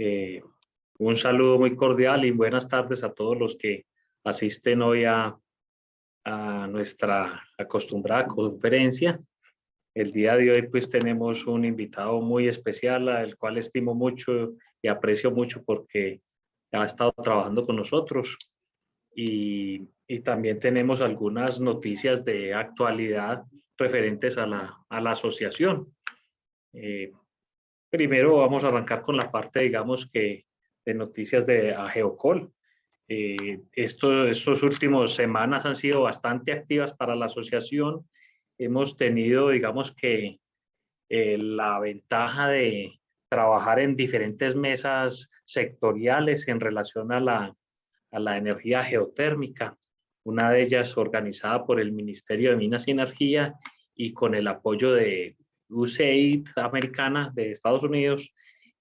Eh, un saludo muy cordial y buenas tardes a todos los que asisten hoy a nuestra acostumbrada conferencia. El día de hoy pues tenemos un invitado muy especial al cual estimo mucho y aprecio mucho porque ha estado trabajando con nosotros y también tenemos algunas noticias de actualidad referentes a la asociación. Eh, Primero vamos a arrancar con la parte, digamos, que de noticias de Ageocol. Estos últimos semanas han sido bastante activas para la asociación. Hemos tenido, digamos que, la ventaja de trabajar en diferentes mesas sectoriales en relación a la energía geotérmica. Una de ellas organizada por el Ministerio de Minas y Energía y con el apoyo de USAID americana de Estados Unidos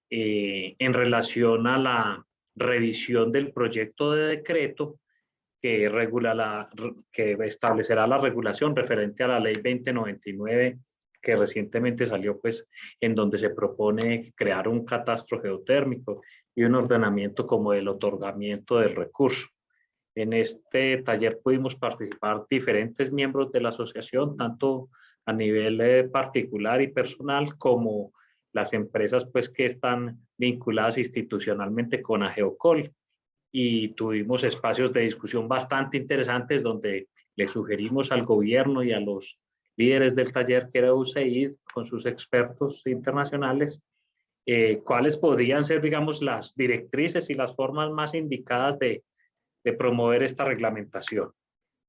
en relación a la revisión del proyecto de decreto que establecerá la regulación referente a la ley 2099 que recientemente salió, pues, en donde se propone crear un catastro geotérmico y un ordenamiento como el otorgamiento del recurso. En este taller pudimos participar diferentes miembros de la asociación, tanto a nivel particular y personal, como las empresas pues, que están vinculadas institucionalmente con Ageocol. Y tuvimos espacios de discusión bastante interesantes donde le sugerimos al gobierno y a los líderes del taller, que era USAID, con sus expertos internacionales, cuáles podrían ser, digamos, las directrices y las formas más indicadas de promover esta reglamentación.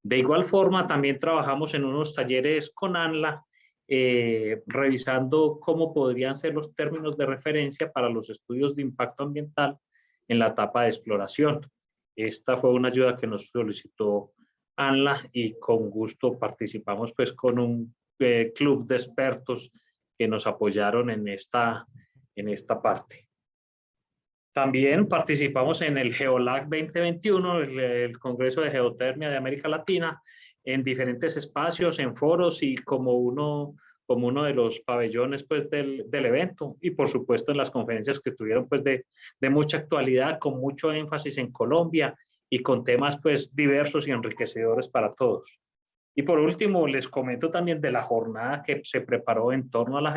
De igual forma, también trabajamos en unos talleres con ANLA, revisando cómo podrían ser los términos de referencia para los estudios de impacto ambiental en la etapa de exploración. Esta fue una ayuda que nos solicitó ANLA y con gusto participamos pues con un club de expertos que nos apoyaron en esta parte. También participamos en el GeoLAC 2021, el Congreso de Geotermia de América Latina, en diferentes espacios, en foros y como uno de los pabellones pues, del evento. Y por supuesto en las conferencias que estuvieron pues, de mucha actualidad, con mucho énfasis en Colombia y con temas pues, diversos y enriquecedores para todos. Y por último, les comento también de la jornada que se preparó en torno a la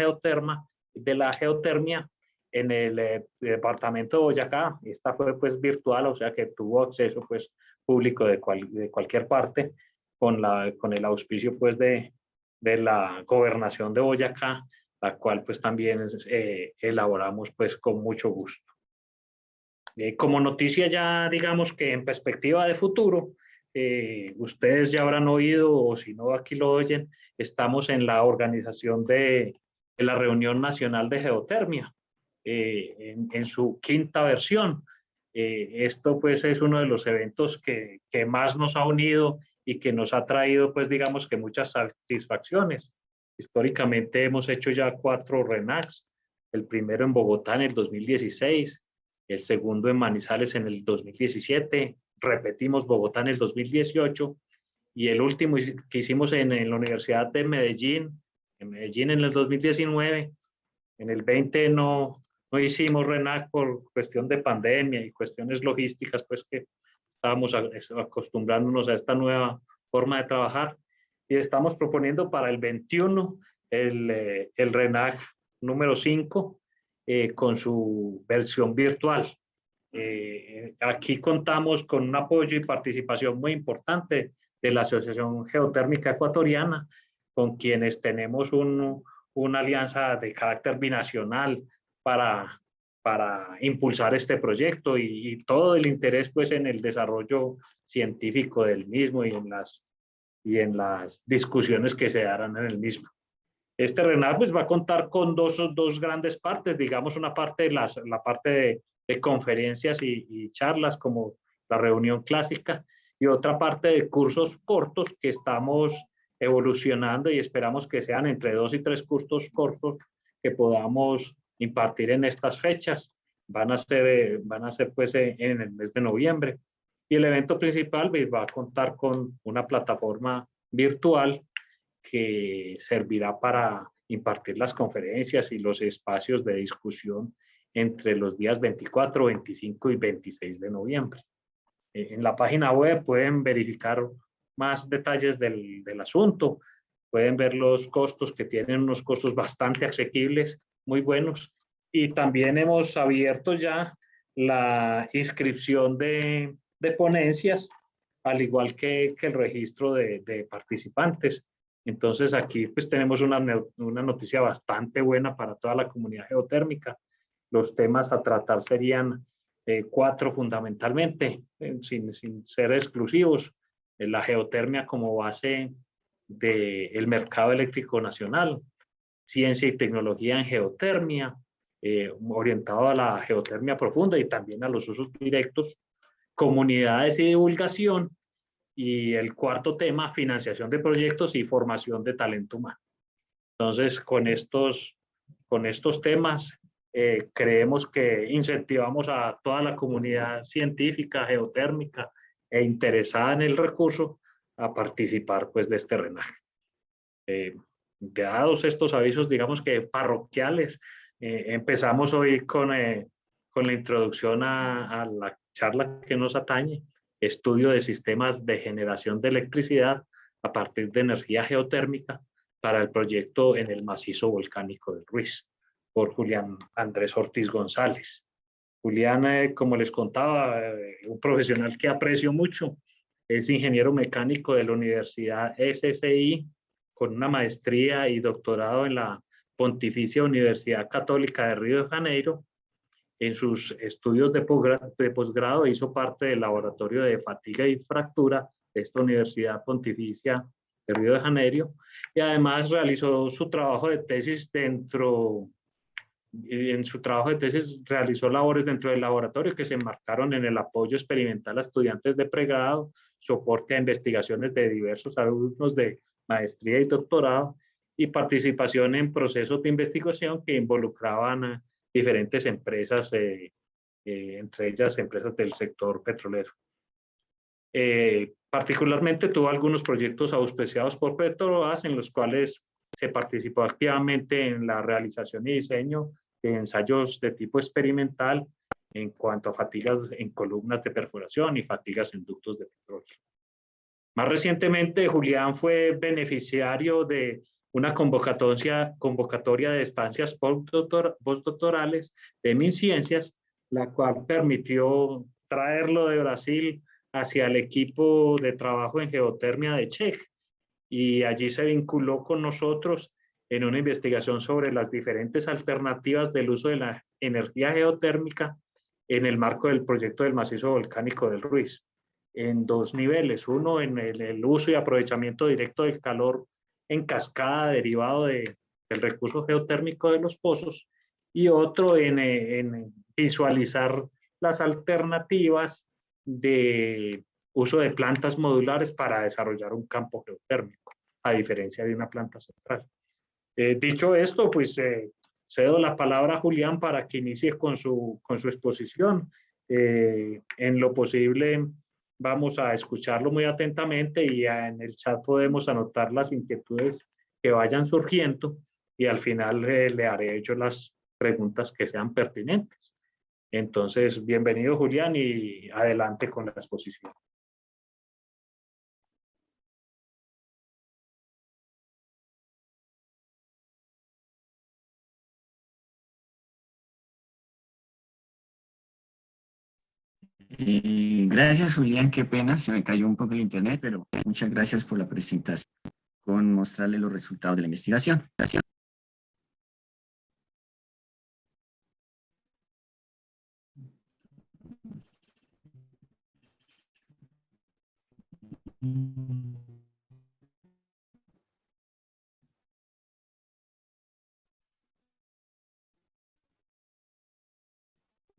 geotermia en el departamento de Boyacá. Esta fue pues virtual, o sea que tuvo acceso pues público de cualquier parte con el auspicio pues de la gobernación de Boyacá, la cual pues también elaboramos pues con mucho gusto. Como noticia ya digamos que en perspectiva de futuro, ustedes ya habrán oído o si no aquí lo oyen, estamos en la organización de la Reunión Nacional de Geotermia en su quinta versión. Esto pues es uno de los eventos que más nos ha unido y que nos ha traído pues digamos que muchas satisfacciones. Históricamente hemos hecho ya 4 RENACs, el primero en Bogotá en el 2016, el segundo en Manizales en el 2017, repetimos Bogotá en el 2018 y el último que hicimos en la Universidad de Medellín, en el 2019. En el 20 no hicimos RENAC por cuestión de pandemia y cuestiones logísticas, pues que estábamos acostumbrándonos a esta nueva forma de trabajar. Y estamos proponiendo para el 21 el RENAC número 5 con su versión virtual. Aquí contamos con un apoyo y participación muy importante de la Asociación Geotérmica Ecuatoriana, con quienes tenemos una alianza de carácter binacional para impulsar este proyecto y todo el interés pues en el desarrollo científico del mismo y en las discusiones que se darán en el mismo. Este RENAC pues, va a contar con dos grandes partes, digamos una parte la parte de conferencias y charlas como la reunión clásica y otra parte de cursos cortos que estamos evolucionando y esperamos que sean entre 2 y 3 cursos cortos que podamos impartir en estas fechas. Van a ser pues en el mes de noviembre. Y el evento principal pues, va a contar con una plataforma virtual que servirá para impartir las conferencias y los espacios de discusión entre los días 24, 25 y 26 de noviembre. En la página web pueden verificar más detalles del asunto, pueden ver los costos, que tienen unos costos bastante asequibles, muy buenos, y también hemos abierto ya la inscripción de ponencias, al igual que el registro de participantes. Entonces aquí pues tenemos una noticia bastante buena para toda la comunidad geotérmica. Los temas a tratar serían 4 fundamentalmente, sin ser exclusivos. La geotermia como base del mercado eléctrico nacional, ciencia y tecnología en geotermia, orientado a la geotermia profunda y también a los usos directos, comunidades y divulgación, y el cuarto tema, financiación de proyectos y formación de talento humano. Entonces, con estos temas, creemos que incentivamos a toda la comunidad científica, geotérmica e interesada en el recurso a participar pues de este RENAGE. Dados estos avisos, digamos que parroquiales, empezamos hoy con la introducción a la charla que nos atañe, estudio de sistemas de generación de electricidad a partir de energía geotérmica para el proyecto en el macizo volcánico del Ruiz, por Julián Andrés Ortiz González. Julián, como les contaba, un profesional que aprecio mucho, es ingeniero mecánico de la Universidad SSI, con una maestría y doctorado en la Pontificia Universidad Católica de Río de Janeiro. En sus estudios de posgrado hizo parte del laboratorio de fatiga y fractura de esta Universidad Pontificia de Río de Janeiro, y además realizó su trabajo de tesis realizó labores dentro del laboratorio que se enmarcaron en el apoyo experimental a estudiantes de pregrado, soporte a investigaciones de diversos alumnos de maestría y doctorado, y participación en procesos de investigación que involucraban a diferentes empresas, entre ellas empresas del sector petrolero. Particularmente tuvo algunos proyectos auspiciados por Petrobras, en los cuales se participó activamente en la realización y diseño de ensayos de tipo experimental en cuanto a fatigas en columnas de perforación y fatigas en ductos de petróleo. Más recientemente, Julián fue beneficiario de una convocatoria de estancias postdoctorales de MinCiencias, la cual permitió traerlo de Brasil hacia el equipo de trabajo en geotermia de CHEG, y allí se vinculó con nosotros en una investigación sobre las diferentes alternativas del uso de la energía geotérmica en el marco del proyecto del macizo volcánico del Ruiz, en 2 niveles, uno en el uso y aprovechamiento directo del calor en cascada derivado del recurso geotérmico de los pozos, y otro en visualizar las alternativas de uso de plantas modulares para desarrollar un campo geotérmico, a diferencia de una planta central. Dicho esto, pues cedo la palabra a Julián para que inicie con su exposición. En lo posible vamos a escucharlo muy atentamente, y en el chat podemos anotar las inquietudes que vayan surgiendo, y al final le haré yo las preguntas que sean pertinentes. Entonces, bienvenido Julián, y adelante con la exposición. Gracias, Julián, qué pena, se me cayó un poco el internet, pero muchas gracias por la presentación, con mostrarle los resultados de la investigación. Gracias.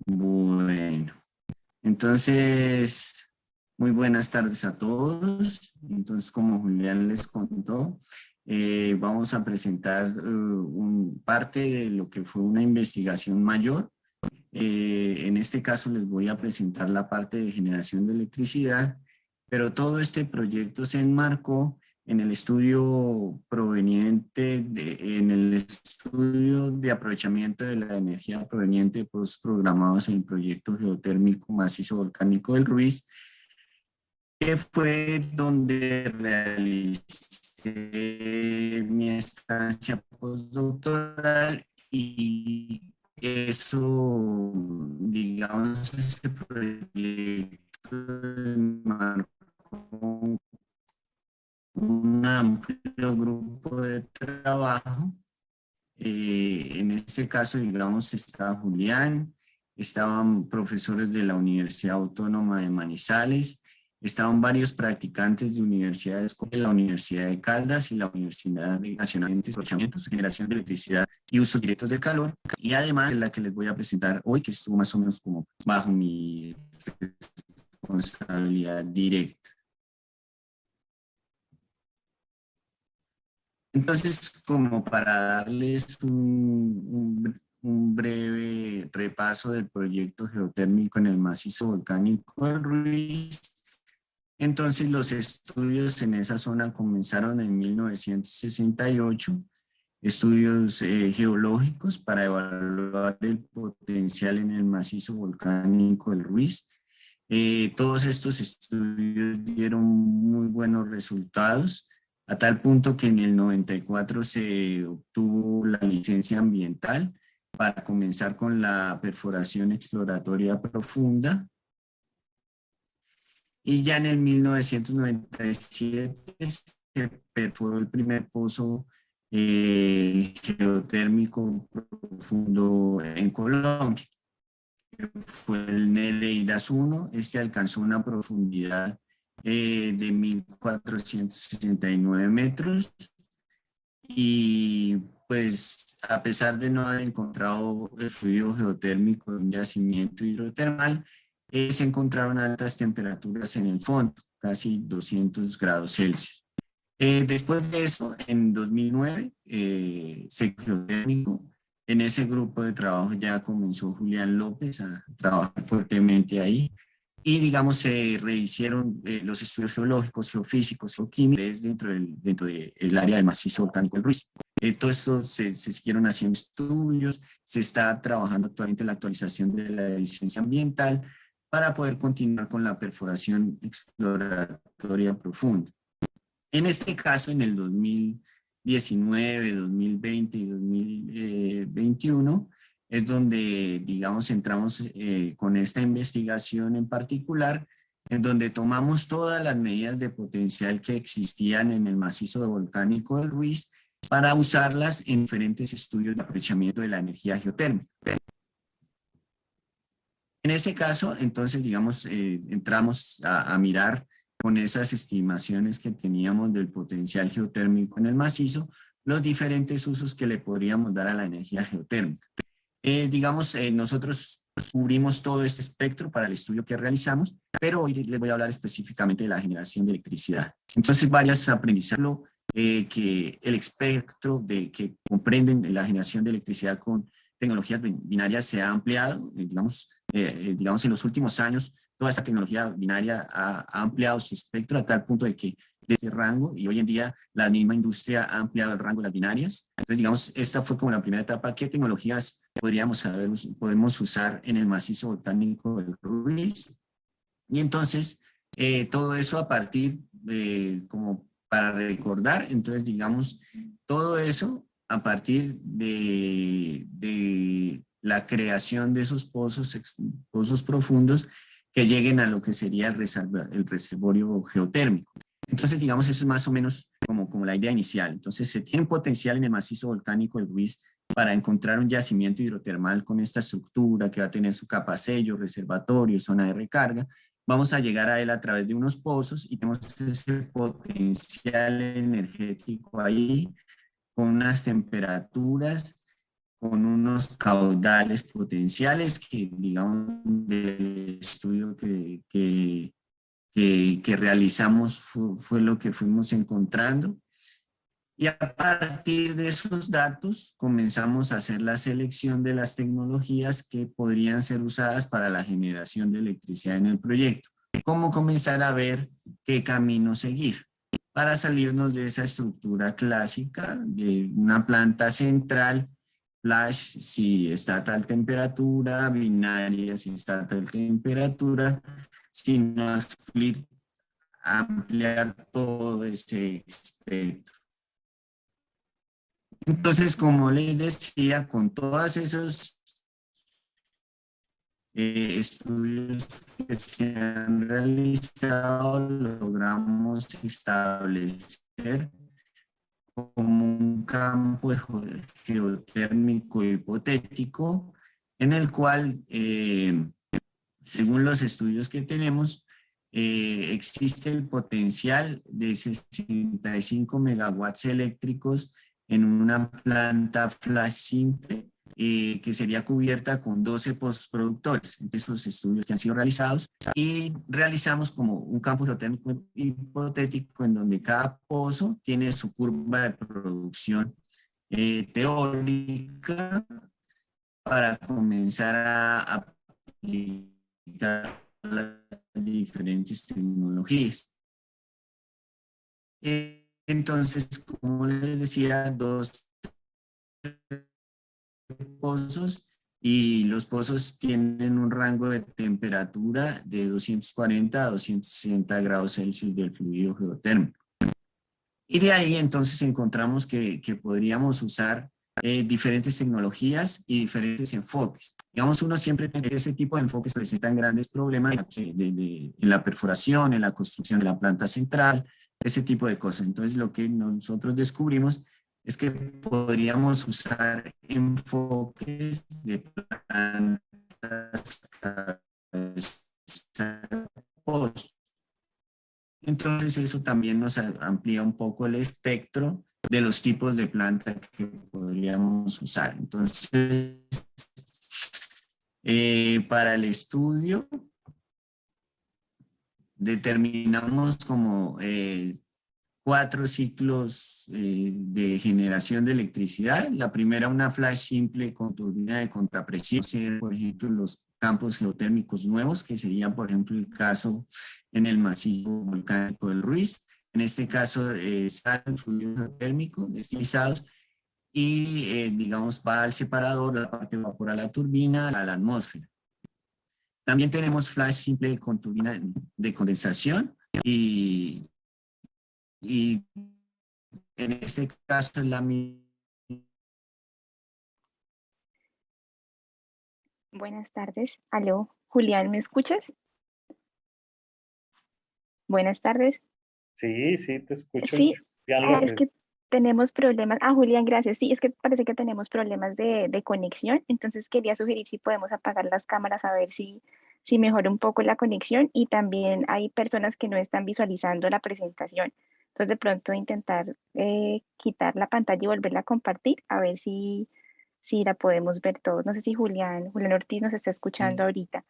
Bueno, entonces, muy buenas tardes a todos. Entonces, como Julián les contó, vamos a presentar parte de lo que fue una investigación mayor. En este caso les voy a presentar la parte de generación de electricidad, pero todo este proyecto se enmarcó en el estudio en el estudio de aprovechamiento de la energía proveniente de pozos programados en el proyecto geotérmico macizo volcánico del Ruiz, que fue donde realicé mi estancia postdoctoral, y eso, digamos, ese proyecto marcó un amplio grupo de trabajo. En este caso, digamos, estaba Julián, estaban profesores de la Universidad Autónoma de Manizales, estaban varios practicantes de universidades como la Universidad de Caldas y la Universidad Nacional de Aprovechamientos, Generación de Electricidad y Usos Directos del Calor, y además la que les voy a presentar hoy, que estuvo más o menos como bajo mi responsabilidad directa. Entonces, como para darles un breve repaso del proyecto geotérmico en el macizo volcánico del Ruiz, entonces los estudios en esa zona comenzaron en 1968, estudios geológicos para evaluar el potencial en el macizo volcánico del Ruiz. Todos estos estudios dieron muy buenos resultados, a tal punto que en el 94 se obtuvo la licencia ambiental para comenzar con la perforación exploratoria profunda. Y ya en el 1997 se perforó el primer pozo geotérmico profundo en Colombia. Fue el Nereidas 1. Este alcanzó una profundidad de 1.469 metros, y pues a pesar de no haber encontrado el fluido geotérmico de un yacimiento hidrotermal, se encontraron altas temperaturas en el fondo, casi 200 grados Celsius. Después de eso, en 2009, geotérmico, en ese grupo de trabajo ya comenzó Julián López a trabajar fuertemente ahí. Y digamos, se rehicieron los estudios geológicos, geofísicos, geoquímicos dentro del área del macizo volcánico del Ruiz. Todo esto se siguieron haciendo estudios, se está trabajando actualmente en la actualización de la licencia ambiental para poder continuar con la perforación exploratoria profunda. En este caso, en el 2019, 2020 y 2021, es donde, digamos, entramos con esta investigación en particular, en donde tomamos todas las medidas de potencial que existían en el macizo volcánico del Ruiz para usarlas en diferentes estudios de aprovechamiento de la energía geotérmica. En ese caso, entonces, digamos, entramos a mirar con esas estimaciones que teníamos del potencial geotérmico en el macizo, los diferentes usos que le podríamos dar a la energía geotérmica. Digamos, nosotros cubrimos todo este espectro para el estudio que realizamos, pero hoy les voy a hablar específicamente de la generación de electricidad. Entonces, varias aprendizajes que el espectro que comprenden la generación de electricidad con tecnologías binarias se ha ampliado, digamos, en los últimos años, toda esta tecnología binaria ha ampliado su espectro a tal punto de que de ese rango, y hoy en día la misma industria ha ampliado el rango de las binarias. Entonces, digamos, esta fue como la primera etapa. ¿Qué tecnologías podemos usar en el macizo volcánico del Ruiz? Y entonces, todo eso a partir, como para recordar, entonces, digamos, todo eso a partir de la creación de esos pozos profundos que lleguen a lo que sería el reservorio geotérmico. Entonces, digamos, eso es más o menos como la idea inicial. Entonces, se tiene un potencial en el macizo volcánico del Ruiz para encontrar un yacimiento hidrotermal con esta estructura que va a tener su capa sello, reservatorio, zona de recarga. Vamos a llegar a él a través de unos pozos y tenemos ese potencial energético ahí con unas temperaturas, con unos caudales potenciales que, digamos, del estudio que realizamos fue lo que fuimos encontrando. Y a partir de esos datos comenzamos a hacer la selección de las tecnologías que podrían ser usadas para la generación de electricidad en el proyecto. ¿Cómo comenzar a ver qué camino seguir? para salirnos de esa estructura clásica de una planta central, flash si está a tal temperatura, binaria si está a tal temperatura, sino ampliar todo ese espectro. Entonces, como les decía, con todos esos estudios que se han realizado, logramos establecer como un campo geotérmico hipotético en el cual, según los estudios que tenemos, existe el potencial de 65 megawatts eléctricos en una planta flash simple que sería cubierta con 12 pozos productores. Entonces, los estudios que han sido realizados y realizamos como un campo geotérmico hipotético en donde cada pozo tiene su curva de producción teórica para comenzar a aplicar las diferentes tecnologías. Entonces, como les decía, dos pozos y los pozos tienen un rango de temperatura de 240 a 260 grados Celsius del fluido geotérmico. Y de ahí entonces encontramos que podríamos usar diferentes tecnologías y diferentes enfoques. Digamos, uno siempre tiene que ese tipo de enfoques presentan grandes problemas en la perforación, en la construcción de la planta central, ese tipo de cosas. Entonces, lo que nosotros descubrimos es que podríamos usar enfoques de plantas post. Entonces eso también nos amplía un poco el espectro de los tipos de planta que podríamos usar. Entonces, para el estudio, determinamos como 4 ciclos de generación de electricidad. La primera, una flash simple con turbina de contrapresión, por ejemplo, los campos geotérmicos nuevos, que sería, por ejemplo, el caso en el macizo volcánico del Ruiz. En este caso, salen fluidos geotérmicos estilizados y, digamos, va al separador, la parte de vapor a la turbina, a la atmósfera. También tenemos flash simple con turbina de condensación y en este caso es la misma. Buenas tardes. Aló, Julián, ¿me escuchas? Buenas tardes. Sí, sí, te escucho. Sí, Julián es López. que tenemos problemas. Ah, Julián, gracias. Sí, es que parece que tenemos problemas de conexión. Entonces quería sugerir si podemos apagar las cámaras a ver si mejora un poco la conexión. Y también hay personas que no están visualizando la presentación. Entonces de pronto intentar quitar la pantalla y volverla a compartir a ver si la podemos ver todos. No sé si Julián Ortiz nos está escuchando ahorita.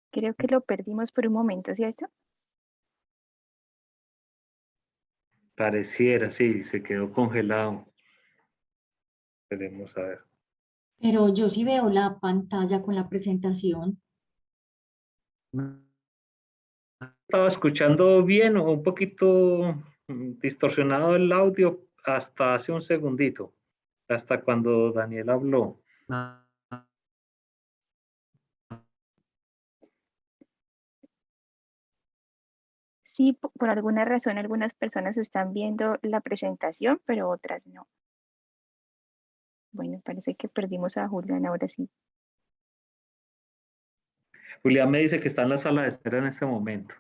Creo que lo perdimos por un momento, ¿cierto? Pareciera, sí, se quedó congelado. Esperemos a ver. Pero yo sí veo la pantalla con la presentación. Estaba escuchando bien o un poquito distorsionado el audio hasta hace un segundito, hasta cuando Daniel habló. Sí, por alguna razón algunas personas están viendo la presentación, pero otras no. Bueno, parece que perdimos a Julián ahora sí. Julián me dice que está en la sala de espera en este momento,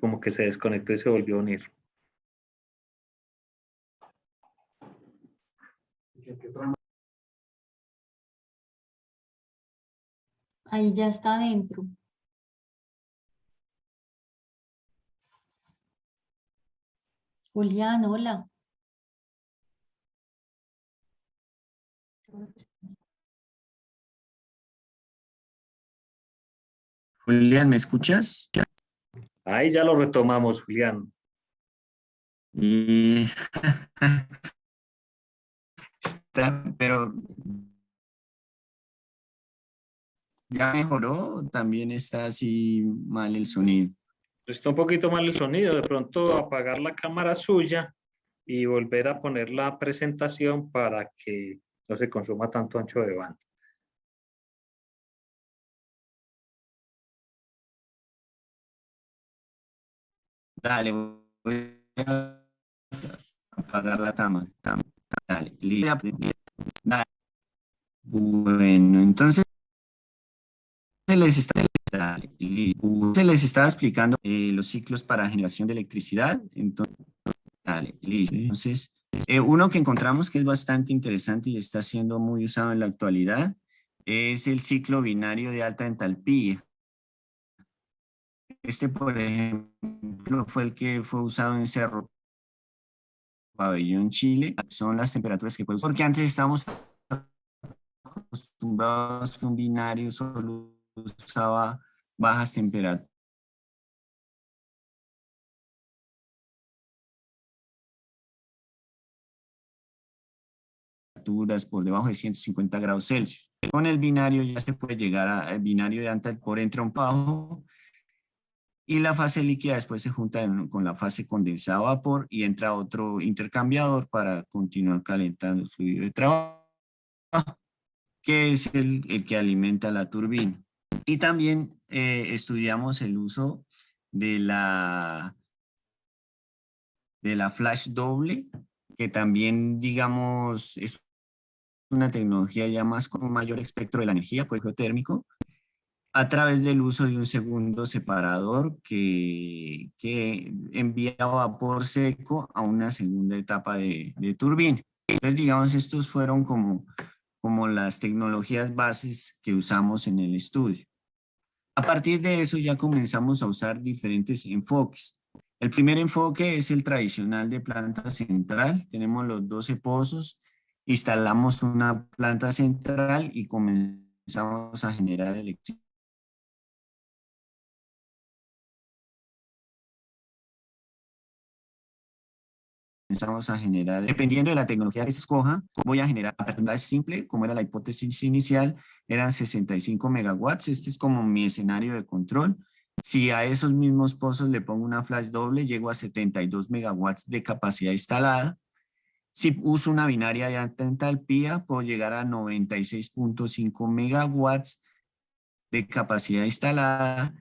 como que se desconectó y se volvió a unir. Ahí ya está adentro. Julián, hola. Julián, ¿me escuchas? Ahí ya lo retomamos, Julián. Y pero ya mejoró, también está así mal el sonido. Está un poquito mal el sonido, de pronto apagar la cámara suya y volver a poner la presentación para que no se consuma tanto ancho de banda. Dale, voy a apagar la cámara. Dale, dale. Bueno, entonces les está, se les estaba explicando los ciclos para generación de electricidad. Entonces, dale, listo. Entonces, uno que encontramos que es bastante interesante y está siendo muy usado en la actualidad es el ciclo binario de alta entalpía. Este, por ejemplo, fue el que fue usado en Cerro Pabellón, Chile. Son las temperaturas que puede usar. Porque antes estábamos acostumbrados que un binario solo usaba bajas temperaturas por debajo de 150 grados Celsius. Con el binario ya se puede llegar al binario de alta por entra un bajo y la fase líquida después se junta con la fase condensada a vapor y entra otro intercambiador para continuar calentando el fluido de trabajo, que es el que alimenta la turbina. Y también estudiamos el uso de la flash doble, que también, digamos, es una tecnología ya más con un mayor espectro de la energía, pues geotérmico, a través del uso de un segundo separador que envía vapor seco a una segunda etapa de turbina. Entonces, digamos, estos fueron como las tecnologías bases que usamos en el estudio. A partir de eso ya comenzamos a usar diferentes enfoques. El primer enfoque es el tradicional de planta central. Tenemos los 12 pozos, instalamos una planta central y comenzamos a generar electricidad. Comenzamos a generar, dependiendo de la tecnología que se escoja, voy a generar una simple, como era la hipótesis inicial, eran 65 megawatts. Este es como mi escenario de control. Si a esos mismos pozos le pongo una flash doble, llego a 72 megawatts de capacidad instalada. Si uso una binaria de alta entalpía, puedo llegar a 96.5 megawatts de capacidad instalada.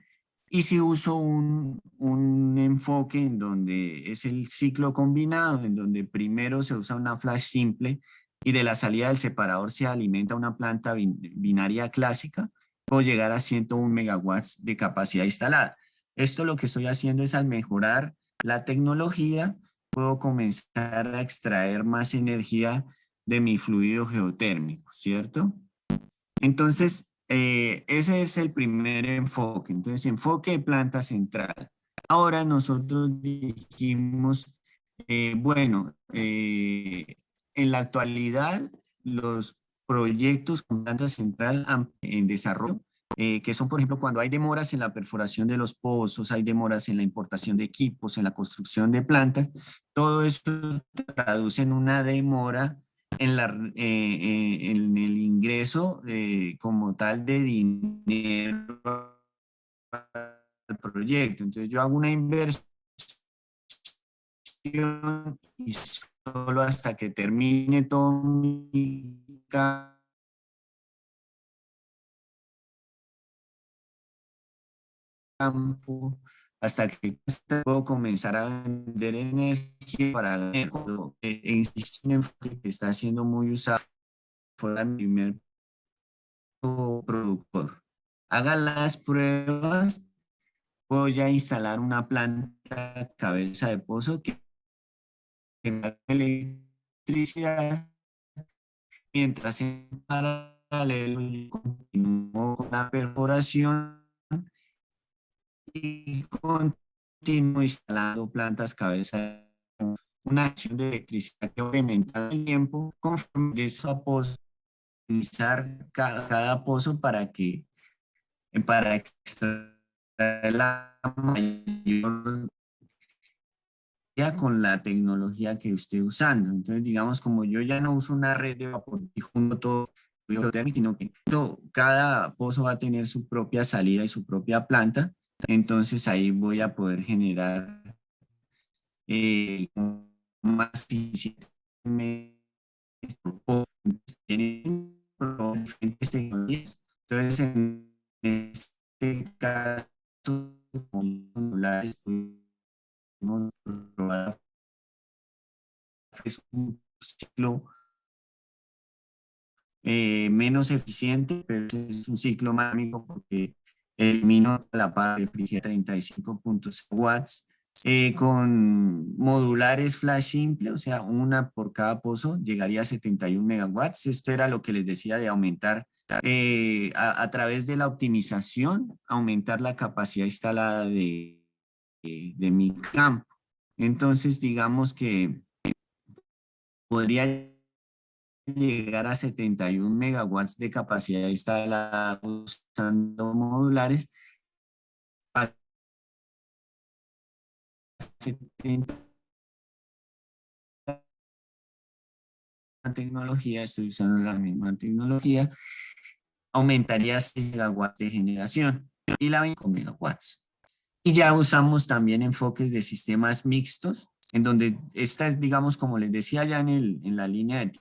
Y si uso un enfoque en donde es el ciclo combinado, en donde primero se usa una flash simple y de la salida del separador se alimenta una planta binaria clásica, puedo llegar a 101 megawatts de capacidad instalada. Esto lo que estoy haciendo es al mejorar la tecnología, puedo comenzar a extraer más energía de mi fluido geotérmico, ¿cierto? Entonces, ese es el primer enfoque. Entonces, enfoque de planta central. Ahora nosotros dijimos, bueno, en la actualidad los proyectos con planta central en desarrollo, que son, por ejemplo, cuando hay demoras en la perforación de los pozos, hay demoras en la importación de equipos, en la construcción de plantas, todo eso traduce en una demora en el ingreso como tal de dinero al proyecto. Entonces yo hago una inversión y solo hasta que termine todo mi campo, hasta que puedo comenzar a vender energía para ganar. Existe un enfoque que está siendo muy usado fuera mi primer productor. Haga las pruebas, voy a instalar una planta cabeza de pozo que genera electricidad, mientras en paralelo yo continúo con la perforación y continúo instalando plantas cabeza de pozo. Una acción de electricidad que aumenta el tiempo conforme eso a pozo, utilizar cada pozo para extraer la mayor con la tecnología que esté usando. Entonces, digamos, como yo ya no uso una red de vapor y junto todo, sino que cada pozo va a tener su propia salida y su propia planta, entonces ahí voy a poder generar más eficientemente. Tienen diferentes tecnologías. Entonces, en este caso, como modulares, podemos probar es un ciclo menos eficiente, pero es un ciclo más amigo porque elimino la parte de frigia 35.0 watts con modulares flash simple, o sea, una por cada pozo, llegaría a 71 megawatts. Esto era lo que les decía de aumentar a través de la optimización, aumentar la capacidad instalada de mi campo. Entonces, digamos que podría llegar a 71 megawatts de capacidad instalada usando modulares. A 70 tecnología, estoy usando la misma tecnología, aumentaría 6 megawatts de generación y la 20 megawatts. Y ya usamos también enfoques de sistemas mixtos, en donde esta es, digamos, como les decía ya en la línea de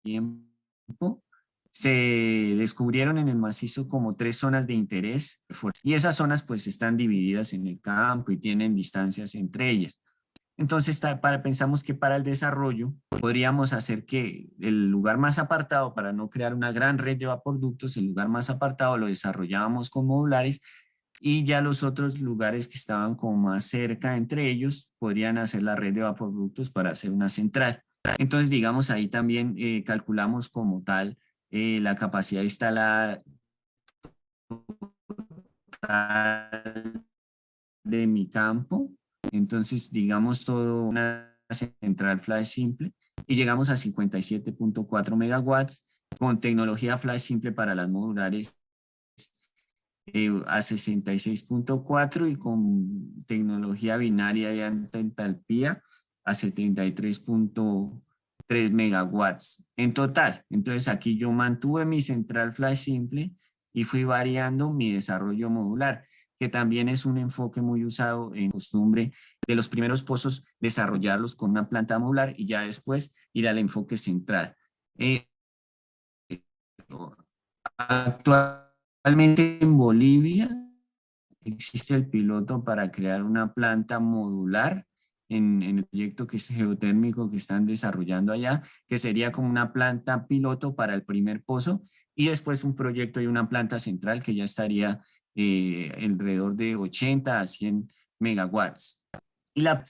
tiempo, se descubrieron en el macizo como 3 zonas de interés y esas zonas pues están divididas en el campo y tienen distancias entre ellas. Entonces pensamos que para el desarrollo podríamos hacer que el lugar más apartado, para no crear una gran red de vaporductos, el lugar más apartado lo desarrollábamos con modulares y ya los otros lugares que estaban como más cerca entre ellos podrían hacer la red de vaporductos para hacer una central. Entonces, digamos, ahí también calculamos como tal la capacidad instalada de mi campo. Entonces, digamos, todo una central flash simple y llegamos a 57.4 megawatts con tecnología flash simple para las modulares a 66.4 y con tecnología binaria de alta entalpía a 73.3 megawatts en total. Entonces aquí yo mantuve mi central flash simple y fui variando mi desarrollo modular, que también es un enfoque muy usado en costumbre de los primeros pozos, desarrollarlos con una planta modular y ya después ir al enfoque central. Actualmente en Bolivia existe el piloto para crear una planta modular en el proyecto que es geotérmico que están desarrollando allá, que sería como una planta piloto para el primer pozo y después un proyecto y una planta central que ya estaría alrededor de 80 a 100 megawatts. Y la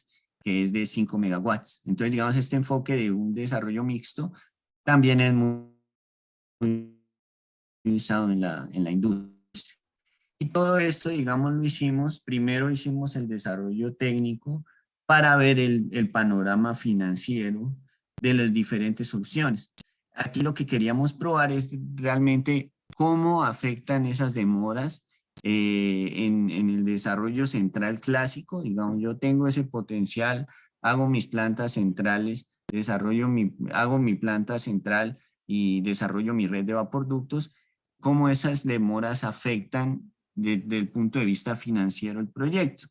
que es de 5 megawatts. Entonces, digamos, este enfoque de un desarrollo mixto también es muy usado en la industria. Y todo esto, digamos, lo hicimos, primero hicimos el desarrollo técnico para ver el panorama financiero de las diferentes soluciones. Aquí lo que queríamos probar es realmente cómo afectan esas demoras en el desarrollo central clásico. Digamos, yo tengo ese potencial, hago mis plantas centrales, hago mi planta central y desarrollo mi red de vaporductos, cómo esas demoras afectan desde el punto de vista financiero el proyecto.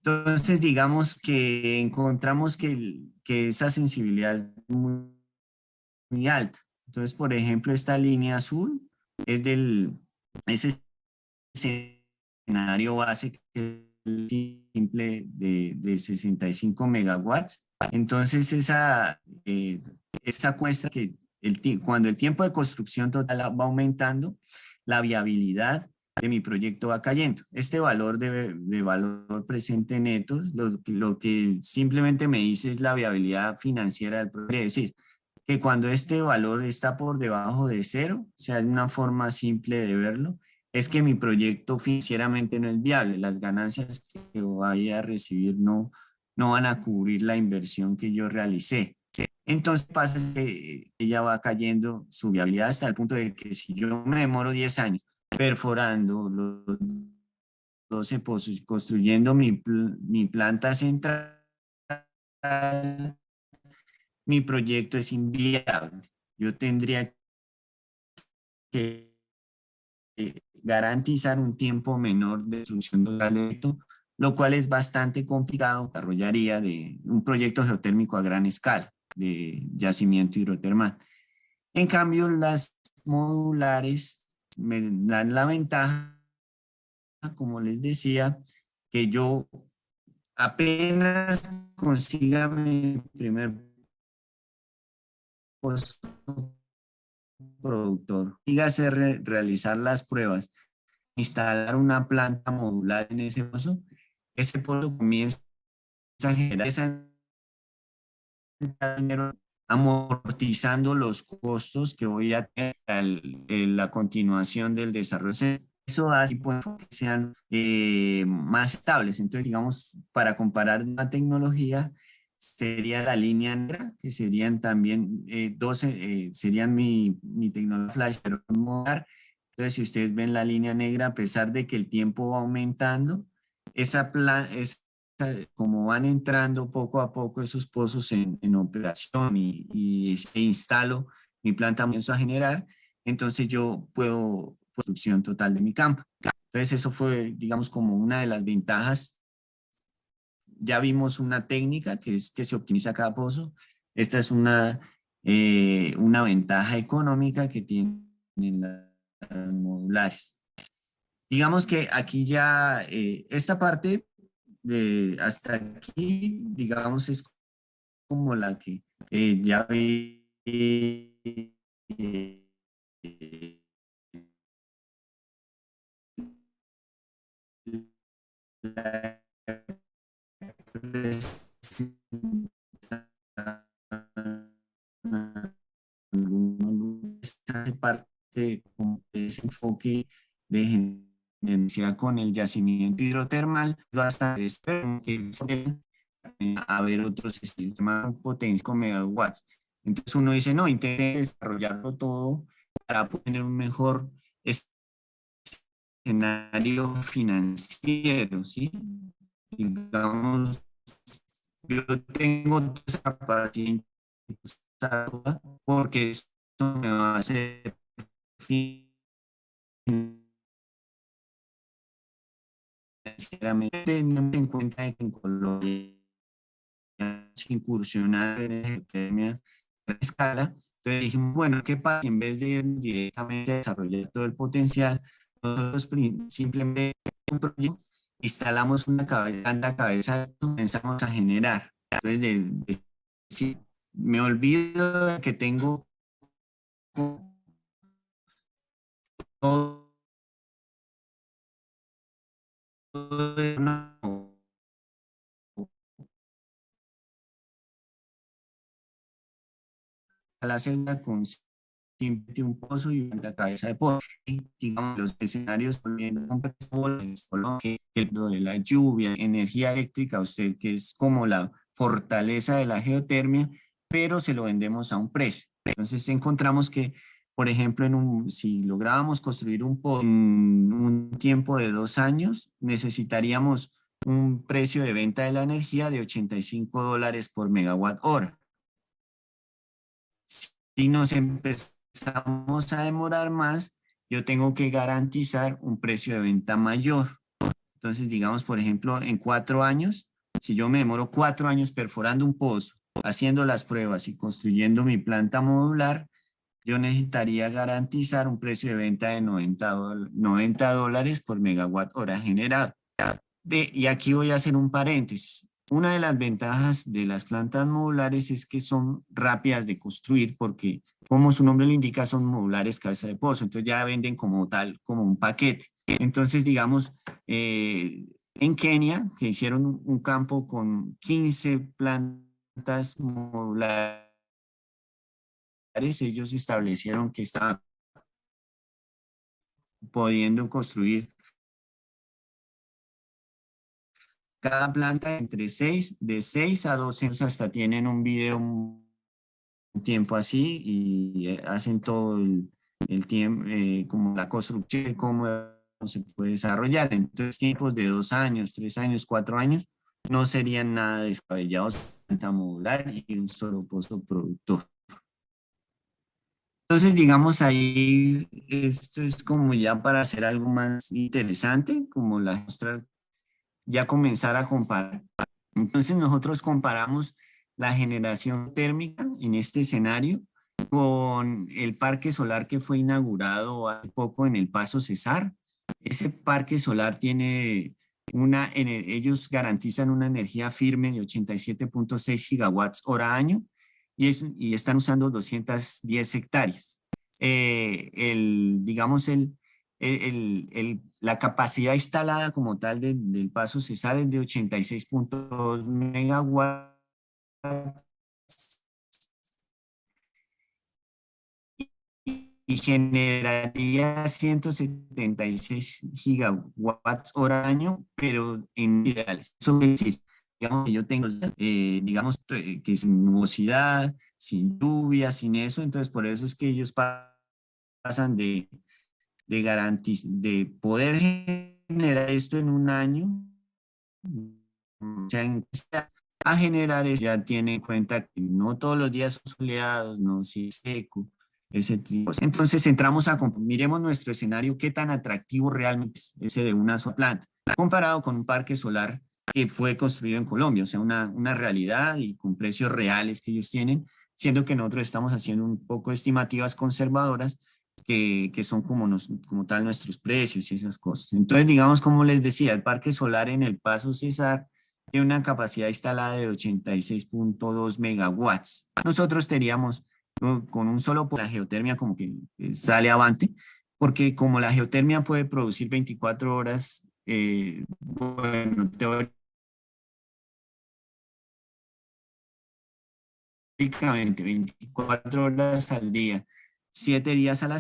Entonces, digamos que encontramos que esa sensibilidad es muy alta. Entonces, por ejemplo, esta línea azul es ese escenario base que es simple de 65 megawatts. Entonces, esa muestra que cuando el tiempo de construcción total va aumentando, la viabilidad de mi proyecto va cayendo. Este valor de valor presente neto, lo que simplemente me dice es la viabilidad financiera del proyecto. Es decir, que cuando este valor está por debajo de cero, o sea, una forma simple de verlo, es que mi proyecto financieramente no es viable. Las ganancias que vaya a recibir no van a cubrir la inversión que yo realicé. Entonces pasa que ella va cayendo su viabilidad hasta el punto de que si yo me demoro 10 años perforando los 12 pozos y construyendo mi planta central, mi proyecto es inviable. Yo tendría que garantizar un tiempo menor de solución total de esto, lo cual es bastante complicado. Desarrollaría de un proyecto geotérmico a gran escala de yacimiento hidrotermal. En cambio, las modulares me dan la ventaja, como les decía, que yo apenas consiga mi primer puesto productor, dígase realizar las pruebas, instalar una planta modular en ese pozo comienza a generar esa dinero, amortizando los costos que voy a tener en la continuación del desarrollo. Eso hace que sean más estables. Entonces, digamos, para comparar una tecnología, sería la línea negra, que serían también 12, serían mi tecnología flash, pero modular. Entonces, si ustedes ven la línea negra, a pesar de que el tiempo va aumentando, como van entrando poco a poco esos pozos en operación e instalo mi planta, comienzo a generar, entonces yo puedo producción total de mi campo. Entonces eso fue, digamos, como una de las ventajas. Ya vimos una técnica que es que se optimiza cada pozo. Esta es una ventaja económica que tienen las modulares. Digamos que aquí ya esta parte de hasta aquí, digamos, es como la que ya vi esta parte como ese enfoque de gerencia con el yacimiento hidrotermal bastante a ver otros sistemas potencia con megawatts. Entonces uno dice, no, intente desarrollarlo todo para tener un mejor escenario financiero, ¿sí? Digamos, yo tengo esa paciencia porque esto me va a hacer financieramente, teniendo en cuenta que en Colombia incursionar en la epidemia a escala. Entonces dijimos, bueno, ¿qué pasa? En vez de ir directamente a desarrollar todo el potencial, nosotros simplemente un proyecto, instalamos una cabeza, comenzamos a generar. Entonces, si me olvido de que tengo todo la celda con siempre un pozo y una cabeza de pozo. Y, digamos, los escenarios volviendo con que lo de la lluvia, energía eléctrica, usted que es como la fortaleza de la geotermia, pero se lo vendemos a un precio. Entonces encontramos que, por ejemplo, si lográbamos construir un pozo en un tiempo de 2 años, necesitaríamos un precio de venta de la energía de $85 por megawatt hora. Si nos empezamos a demorar más, yo tengo que garantizar un precio de venta mayor. Entonces, digamos, por ejemplo, en 4 años, si yo me demoro 4 años perforando un pozo, haciendo las pruebas y construyendo mi planta modular, yo necesitaría garantizar un precio de venta de $90 por megawatt hora generado. Y aquí voy a hacer un paréntesis. Una de las ventajas de las plantas modulares es que son rápidas de construir porque, como su nombre lo indica, son modulares cabeza de pozo. Entonces ya venden como tal, como un paquete. Entonces, digamos, en Kenia, que hicieron un campo con 15 plantas modulares, ellos establecieron que estaban pudiendo construir cada planta entre de 6 a 12 años, hasta tienen un video un tiempo así y hacen todo el tiempo, como la construcción, cómo se puede desarrollar. Entonces, tiempos de 2 años, 3 años, 4 años, no serían nada descabellados, planta modular y un solo pozo productor. Entonces, digamos, ahí esto es como ya para hacer algo más interesante, como la muestra, ya comenzar a comparar. Entonces, nosotros comparamos la generación térmica en este escenario con el parque solar que fue inaugurado hace poco en el Paso Cesar. Ese parque solar tiene ellos garantizan una energía firme de 87.6 gigawatts hora año y están usando 210 hectáreas. Digamos, la capacidad instalada como tal del Paso Cesar es de 86.2 megawatts y generaría 176 gigawatts hora año, pero en ideales. Eso quiere decir, digamos que yo tengo, digamos, que sin nubosidad, sin lluvia, sin eso, entonces por eso es que ellos pasan de poder generar esto en un año, o sea, a generar eso, ya tiene en cuenta que no todos los días son soleados, no si es seco, ese tipo. Entonces entramos miremos nuestro escenario, qué tan atractivo realmente es ese de una sola planta, comparado con un parque solar que fue construido en Colombia, o sea, una realidad y con precios reales que ellos tienen, siendo que nosotros estamos haciendo un poco estimativas conservadoras que son como tal nuestros precios y esas cosas. Entonces, digamos, como les decía, el parque solar en el Paso Cesar tiene una capacidad instalada de 86.2 megawatts. Nosotros teníamos con un solo, la geotermia como que sale avante, porque como la geotermia puede producir 24 horas, bueno, teóricamente 24 horas al día, 7 días a la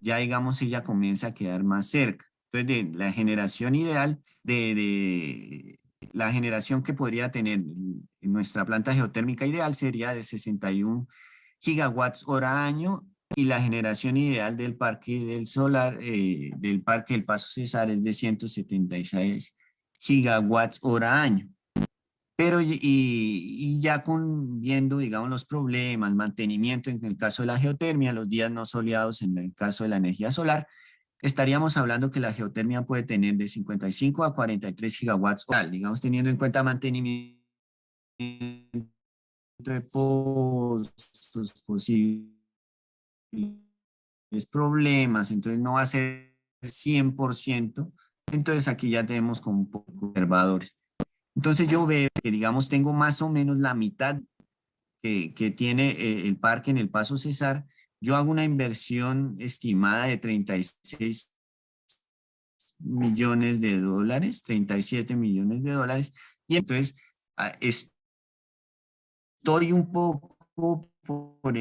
ya digamos ella comienza a quedar más cerca. Entonces, de la generación ideal, de la generación que podría tener en nuestra planta geotérmica ideal sería de 61 gigawatts hora año y la generación ideal del parque del solar, del parque del Paso Cesar es de 176 gigawatts hora año. Pero y ya viendo, digamos, los problemas, mantenimiento en el caso de la geotermia, los días no soleados en el caso de la energía solar, estaríamos hablando que la geotermia puede tener de 55 a 43 gigawatts hora, digamos, teniendo en cuenta mantenimiento de pozos, posibles problemas, entonces no va a ser 100%, entonces aquí ya tenemos como un poco conservadores. Entonces yo veo que, digamos, tengo más o menos la mitad que tiene el parque en el Paso Cesar. Yo hago una inversión estimada de 36 millones de dólares, 37 millones de dólares. Y entonces estoy un poco por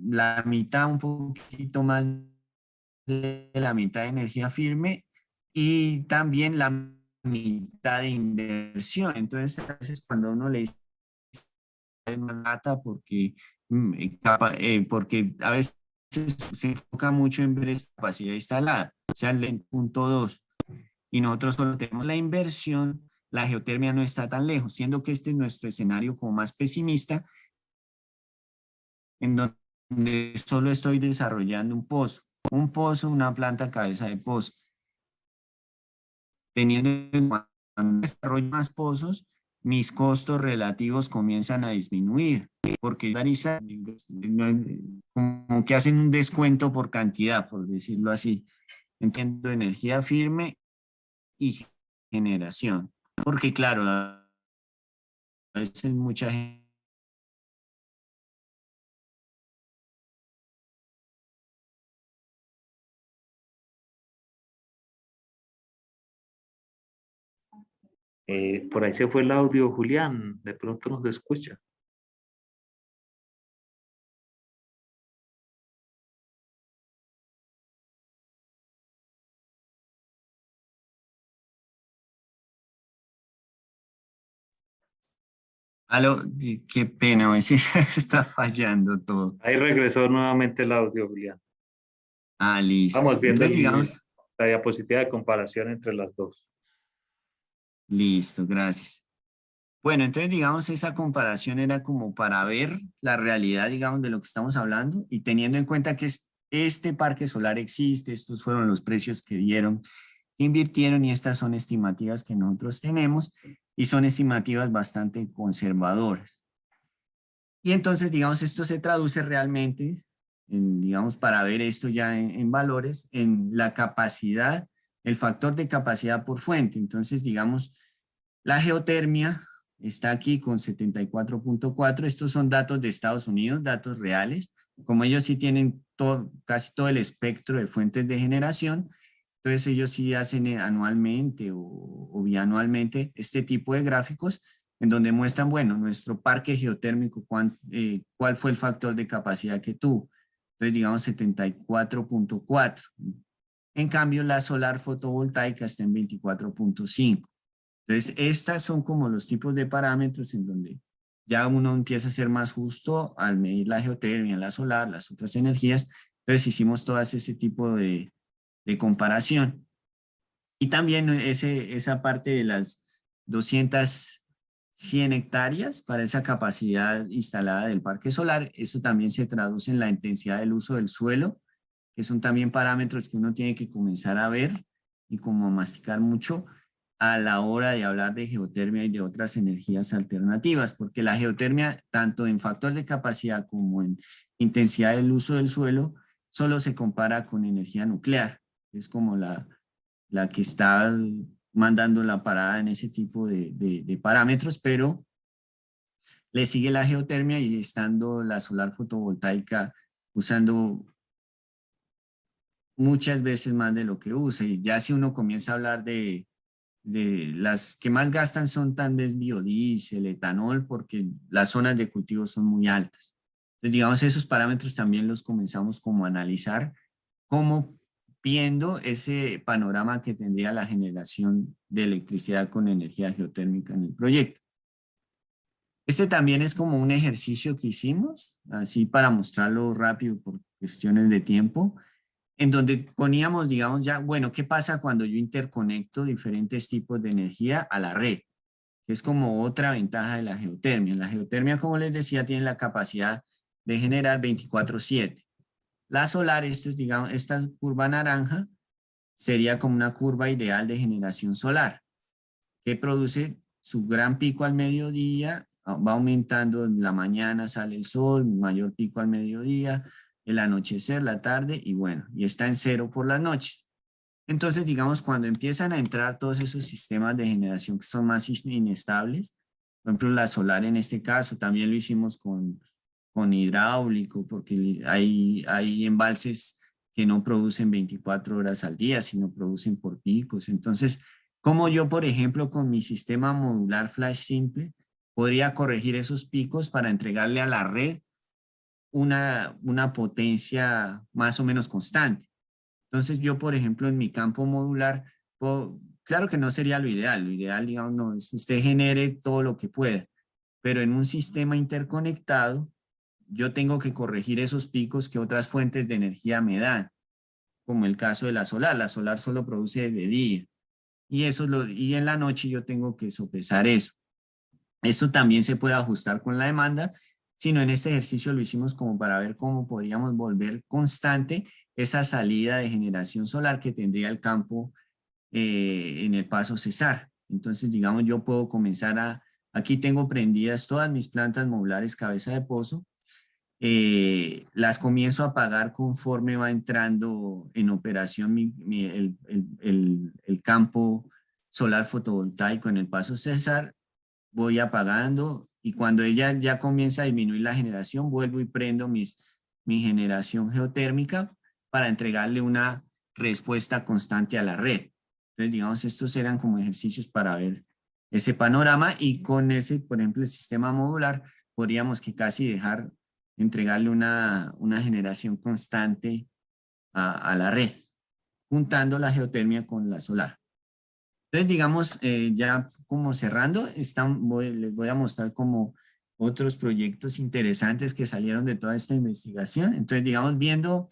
la mitad, un poquito más de la mitad de energía firme y también la mitad de inversión. Entonces, a veces cuando uno le dice es más lata porque a veces se enfoca mucho en ver esta capacidad instalada, o sea, el punto 2, y nosotros solo tenemos la inversión, la geotermia no está tan lejos, siendo que este es nuestro escenario como más pesimista, en donde solo estoy desarrollando un pozo, una planta cabeza de pozo. Teniendo en cuenta cuando desarrollo más pozos, mis costos relativos comienzan a disminuir, porque como que hacen un descuento por cantidad, por decirlo así. Entiendo energía firme y generación, porque claro, a veces mucha gente Por ahí se fue el audio, Julián. De pronto nos escucha. algo, qué pena, a veces está fallando todo. Ahí regresó nuevamente el audio, Julián. Ah, listo. Vamos viendo Entonces, digamos, la diapositiva de comparación entre las dos. listo, gracias. Bueno, entonces, digamos, esa comparación era como para ver la realidad, digamos, de lo que estamos hablando y teniendo en cuenta que este parque solar existe, estos fueron los precios que dieron, que invirtieron y estas son estimativas que nosotros tenemos y son estimativas bastante conservadoras. Y entonces, digamos, esto se traduce realmente, digamos, para ver esto ya en valores, en la capacidad, el factor de capacidad por fuente. Entonces, digamos, la geotermia está aquí con 74.4. Estos son datos de Estados Unidos, datos reales. Como ellos sí tienen casi todo el espectro de fuentes de generación, entonces ellos sí hacen anualmente o bianualmente este tipo de gráficos en donde muestran, bueno, nuestro parque geotérmico, cuál fue el factor de capacidad que tuvo. Entonces, digamos 74.4. En cambio, la solar fotovoltaica está en 24.5. Entonces, estas son como los tipos de parámetros en donde ya uno empieza a ser más justo al medir la geotermia, la solar, las otras energías. Entonces, hicimos todas ese tipo de comparación. Y también esa parte de las 100 hectáreas para esa capacidad instalada del parque solar, eso también se traduce en la intensidad del uso del suelo, que son también parámetros que uno tiene que comenzar a ver y como masticar mucho a la hora de hablar de geotermia y de otras energías alternativas, porque la geotermia, tanto en factor de capacidad como en intensidad del uso del suelo, solo se compara con energía nuclear. Es como la que está mandando la parada en ese tipo de parámetros, pero le sigue la geotermia y estando la solar fotovoltaica usando muchas veces más de lo que usa. Y ya si uno comienza a hablar de las que más gastan son tal vez biodiesel, etanol, porque las zonas de cultivo son muy altas. Entonces, digamos, esos parámetros también los comenzamos como a analizar, como viendo ese panorama que tendría la generación de electricidad con energía geotérmica en el proyecto. Este también es como un ejercicio que hicimos, así para mostrarlo rápido por cuestiones de tiempo, en donde poníamos, digamos, ya, bueno, ¿qué pasa cuando yo interconecto diferentes tipos de energía a la red? Que es como otra ventaja de la geotermia. La geotermia, como les decía, tiene la capacidad de generar 24/7. La solar, esto es, digamos, esta curva naranja sería como una curva ideal de generación solar, que produce su gran pico al mediodía, va aumentando en la mañana, sale el sol, mayor pico al mediodía, el anochecer, la tarde, y bueno, y está en cero por las noches. Entonces, digamos, cuando empiezan a entrar todos esos sistemas de generación que son más inestables, por ejemplo, la solar en este caso, también lo hicimos con hidráulico, porque hay embalses que no producen 24 horas al día, sino producen por picos. Entonces, como yo, por ejemplo, con mi sistema modular flash simple, podría corregir esos picos para entregarle a la red una potencia más o menos constante. Entonces yo, por ejemplo, en mi campo modular, claro que no sería lo ideal, digamos, no, es usted genere todo lo que pueda, pero en un sistema interconectado, yo tengo que corregir esos picos que otras fuentes de energía me dan, como el caso de la solar solo produce de día, y en la noche yo tengo que sopesar eso. Eso también se puede ajustar con la demanda, sino en este ejercicio lo hicimos como para ver cómo podríamos volver constante esa salida de generación solar que tendría el campo en el paso cesar. Entonces, digamos, yo puedo comenzar aquí tengo prendidas todas mis plantas modulares cabeza de pozo, las comienzo a apagar conforme va entrando en operación el campo solar fotovoltaico en el paso cesar, voy apagando y cuando ella ya comienza a disminuir la generación, vuelvo y prendo mi generación geotérmica para entregarle una respuesta constante a la red. Entonces, digamos, estos eran como ejercicios para ver ese panorama y con ese, por ejemplo, el sistema modular, podríamos que casi entregarle una generación constante a la red, juntando la geotermia con la solar. Entonces, digamos, ya como cerrando, les voy a mostrar como otros proyectos interesantes que salieron de toda esta investigación. Entonces, digamos, viendo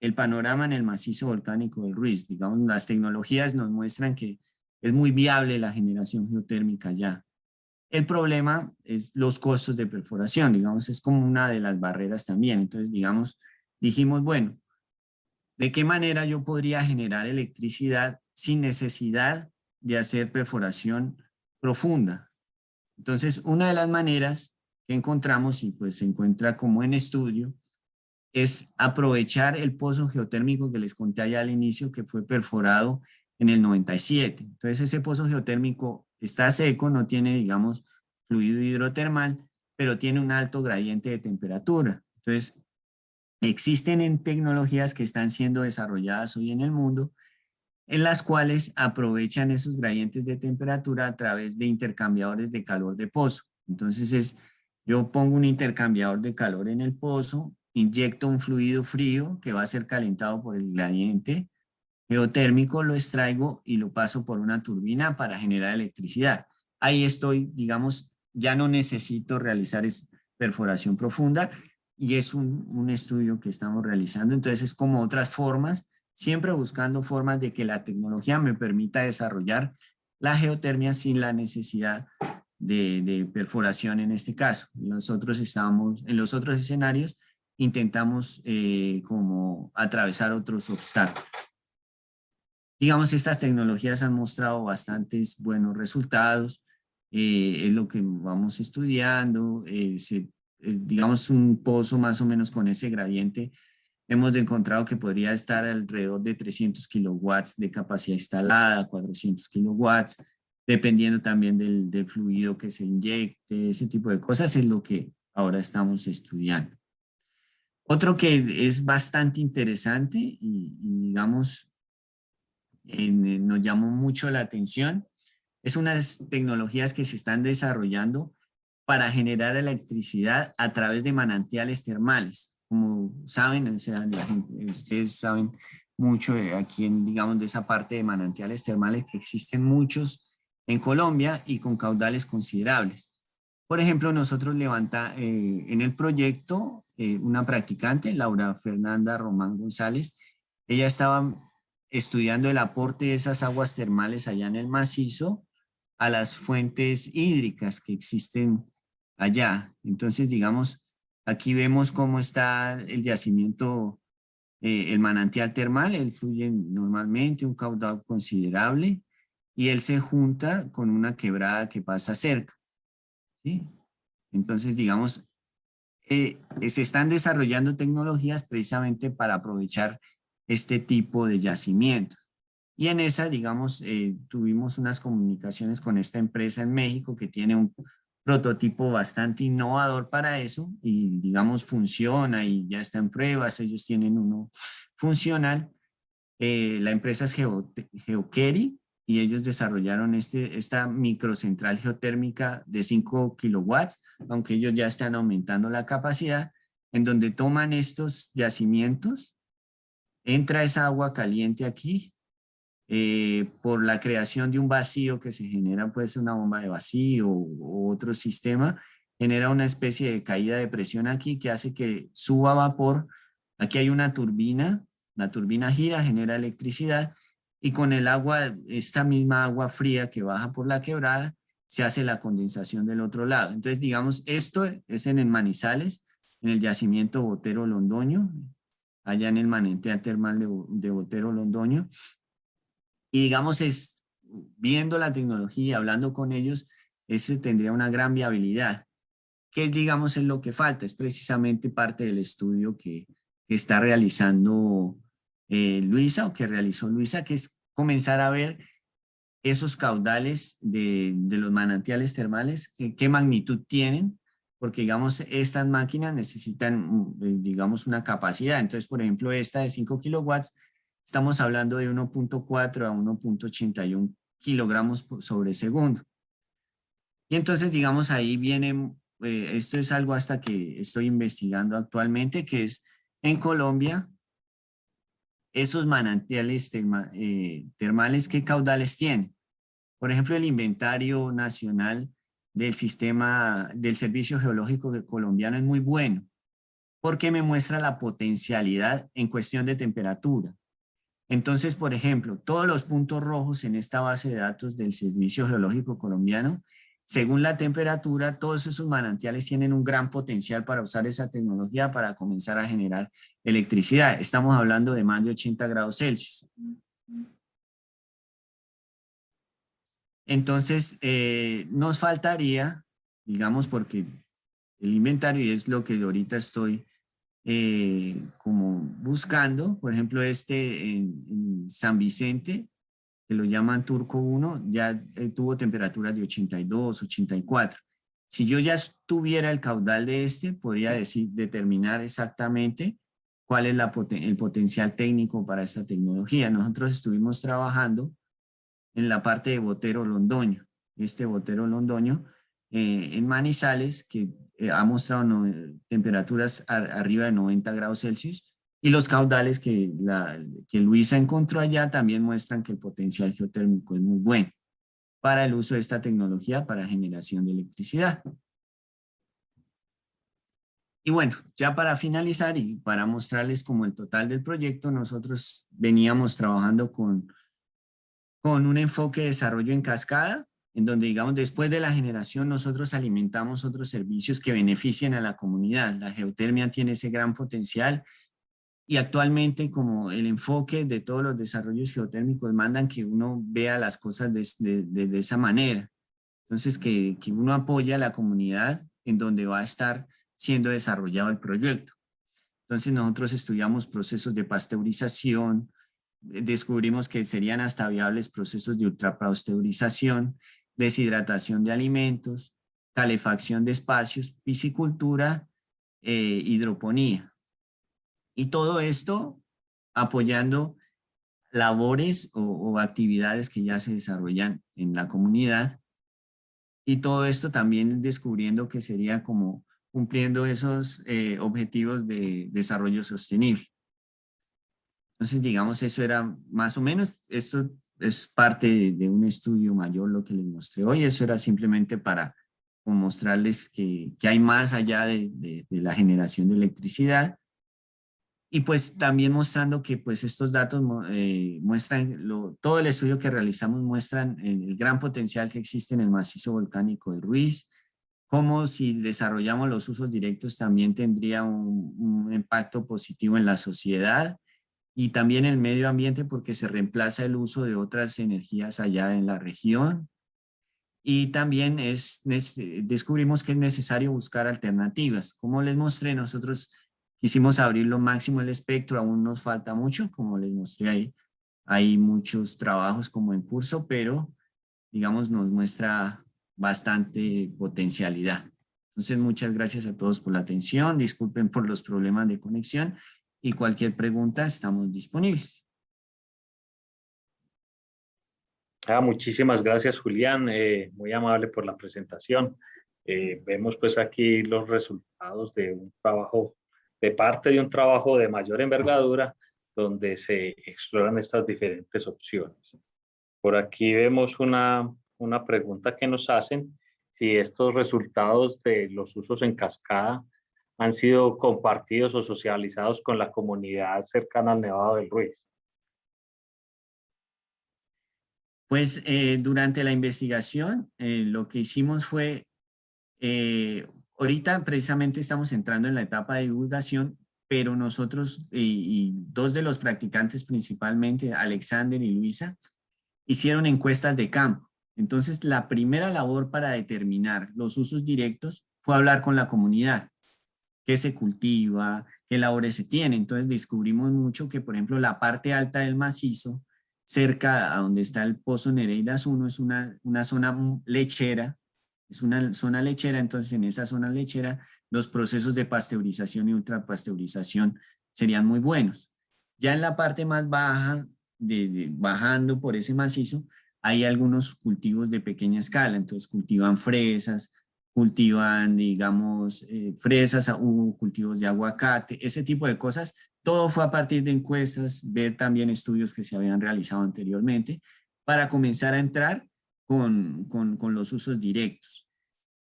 el panorama en el macizo volcánico del Ruiz. Digamos, las tecnologías nos muestran que es muy viable la generación geotérmica allá. El problema es los costos de perforación, digamos, es como una de las barreras también. Entonces, digamos, dijimos, bueno, ¿de qué manera yo podría generar electricidad sin necesidad de hacer perforación profunda? Entonces, una de las maneras que encontramos, y pues se encuentra como en estudio, es aprovechar el pozo geotérmico que les conté allá al inicio, que fue perforado en el 97. Entonces, ese pozo geotérmico está seco, no tiene, digamos, fluido hidrotermal, pero tiene un alto gradiente de temperatura. Entonces, existen en tecnologías que están siendo desarrolladas hoy en el mundo, en las cuales aprovechan esos gradientes de temperatura a través de intercambiadores de calor de pozo. Entonces, yo pongo un intercambiador de calor en el pozo, inyecto un fluido frío que va a ser calentado por el gradiente geotérmico, lo extraigo y lo paso por una turbina para generar electricidad. Ahí estoy, digamos, ya no necesito realizar perforación profunda y es un estudio que estamos realizando. Entonces es como otras formas, siempre buscando formas de que la tecnología me permita desarrollar la geotermia sin la necesidad de perforación en este caso. En los otros escenarios intentamos como atravesar otros obstáculos. Digamos, estas tecnologías han mostrado bastantes buenos resultados, es lo que vamos estudiando, digamos un pozo más o menos con ese gradiente, hemos encontrado que podría estar alrededor de 300 kilowatts de capacidad instalada, 400 kilowatts, dependiendo también del fluido que se inyecte, ese tipo de cosas es lo que ahora estamos estudiando. Otro que es bastante interesante y digamos, nos llamó mucho la atención, es unas tecnologías que se están desarrollando para generar electricidad a través de manantiales termales. Como saben, o sea, ustedes saben mucho aquí digamos, de esa parte de manantiales termales que existen muchos en Colombia y con caudales considerables. Por ejemplo, nosotros en el proyecto, una practicante, Laura Fernanda Román González, ella estaba estudiando el aporte de esas aguas termales allá en el macizo a las fuentes hídricas que existen allá. Entonces, digamos, aquí vemos cómo está el yacimiento, el manantial termal, él fluye normalmente, un caudal considerable, y él se junta con una quebrada que pasa cerca, ¿sí? Entonces, digamos, se están desarrollando tecnologías precisamente para aprovechar este tipo de yacimientos. Y en esa, digamos, tuvimos unas comunicaciones con esta empresa en México que tiene un prototipo bastante innovador para eso y, digamos, funciona y ya está en pruebas, ellos tienen uno funcional. La empresa es Geokeri y ellos desarrollaron esta microcentral geotérmica de 5 kilowatts, aunque ellos ya están aumentando la capacidad, en donde toman estos yacimientos, entra esa agua caliente aquí, por la creación de un vacío que se genera, puede ser una bomba de vacío o otro sistema, genera una especie de caída de presión aquí que hace que suba vapor. Aquí hay una turbina, la turbina gira, genera electricidad y con el agua, esta misma agua fría que baja por la quebrada, se hace la condensación del otro lado. Entonces, digamos, esto es en el Manizales, en el yacimiento Botero Londoño, allá en el manantial termal de Botero Londoño. Y digamos, viendo la tecnología, hablando con ellos, ese tendría una gran viabilidad. ¿Qué digamos es lo que falta? Es precisamente parte del estudio que está realizando Luisa o que realizó Luisa, que es comenzar a ver esos caudales de los manantiales termales, qué magnitud tienen, porque digamos, estas máquinas necesitan, digamos, una capacidad. Entonces, por ejemplo, esta de 5 kilowatts, estamos hablando de 1.4 a 1.81 kilogramos sobre segundo. Y entonces, digamos, ahí viene, esto es algo hasta que estoy investigando actualmente, que es en Colombia, esos manantiales termales, ¿qué caudales tienen? Por ejemplo, el inventario nacional del sistema del Servicio Geológico colombiano es muy bueno. porque me muestra la potencialidad en cuestión de temperatura. Entonces, por ejemplo, todos los puntos rojos en esta base de datos del Servicio Geológico Colombiano, según la temperatura, todos esos manantiales tienen un gran potencial para usar esa tecnología para comenzar a generar electricidad. Estamos hablando de más de 80 grados Celsius. Entonces, nos faltaría, digamos, porque el inventario es lo que ahorita estoy como buscando, por ejemplo, en San Vicente, que lo llaman Turco 1, ya tuvo temperaturas de 82, 84. Si yo ya tuviera el caudal de podría determinar exactamente cuál es el potencial técnico para esta tecnología. Nosotros estuvimos trabajando en la parte de Botero Londoño. Botero Londoño en Manizales, que ha mostrado temperaturas arriba de 90 grados Celsius, y los caudales que Luisa encontró allá también muestran que el potencial geotérmico es muy bueno para el uso de esta tecnología para generación de electricidad. Y bueno, ya para finalizar y para mostrarles como el total del proyecto, nosotros veníamos trabajando con un enfoque de desarrollo en cascada, en donde, digamos, después de la generación nosotros alimentamos otros servicios que beneficien a la comunidad. La geotermia tiene ese gran potencial y actualmente como el enfoque de todos los desarrollos geotérmicos mandan que uno vea las cosas de esa manera. Entonces, que uno apoya a la comunidad en donde va a estar siendo desarrollado el proyecto. Entonces, nosotros estudiamos procesos de pasteurización, descubrimos que serían hasta viables procesos de ultrapasteurización, deshidratación de alimentos, calefacción de espacios, piscicultura, hidroponía. Y todo esto apoyando labores o actividades que ya se desarrollan en la comunidad. Y todo esto también descubriendo que sería como cumpliendo esos objetivos de desarrollo sostenible. Entonces, digamos, eso era más o menos, esto es parte de un estudio mayor lo que les mostré hoy. Eso era simplemente para mostrarles que hay más allá de la generación de electricidad. Y pues también mostrando que pues estos datos muestran, todo el estudio que realizamos muestran el gran potencial que existe en el macizo volcánico del Ruiz, como si desarrollamos los usos directos también tendría un impacto positivo en la sociedad y también el medio ambiente porque se reemplaza el uso de otras energías allá en la región. Y también descubrimos que es necesario buscar alternativas. Como les mostré, nosotros quisimos abrir lo máximo el espectro, aún nos falta mucho, como les mostré ahí. Hay muchos trabajos como en curso, pero digamos nos muestra bastante potencialidad. Entonces, muchas gracias a todos por la atención. Disculpen por los problemas de conexión y cualquier pregunta estamos disponibles. Muchísimas gracias, Julián. Muy amable por la presentación. Vemos pues aquí los resultados de un trabajo, de parte de un trabajo de mayor envergadura, donde se exploran estas diferentes opciones. Por aquí vemos una pregunta que nos hacen, si estos resultados de los usos en cascada han sido compartidos o socializados con la comunidad cercana al Nevado del Ruiz. Pues durante la investigación lo que hicimos fue, ahorita precisamente estamos entrando en la etapa de divulgación, pero nosotros y dos de los practicantes principalmente, Alexander y Luisa, hicieron encuestas de campo. Entonces la primera labor para determinar los usos directos fue hablar con la comunidad, qué se cultiva, qué labores se tienen. Entonces descubrimos mucho que, por ejemplo, la parte alta del macizo, cerca a donde está el Pozo Nereidas 1, es una zona lechera, es una zona lechera, entonces en esa zona lechera los procesos de pasteurización y ultrapasteurización serían muy buenos. Ya en la parte más baja, bajando por ese macizo, hay algunos cultivos de pequeña escala, entonces cultivan fresas, cultivan, digamos, fresas, hubo cultivos de aguacate, ese tipo de cosas. Todo fue a partir de encuestas, ver también estudios que se habían realizado anteriormente para comenzar a entrar con los usos directos.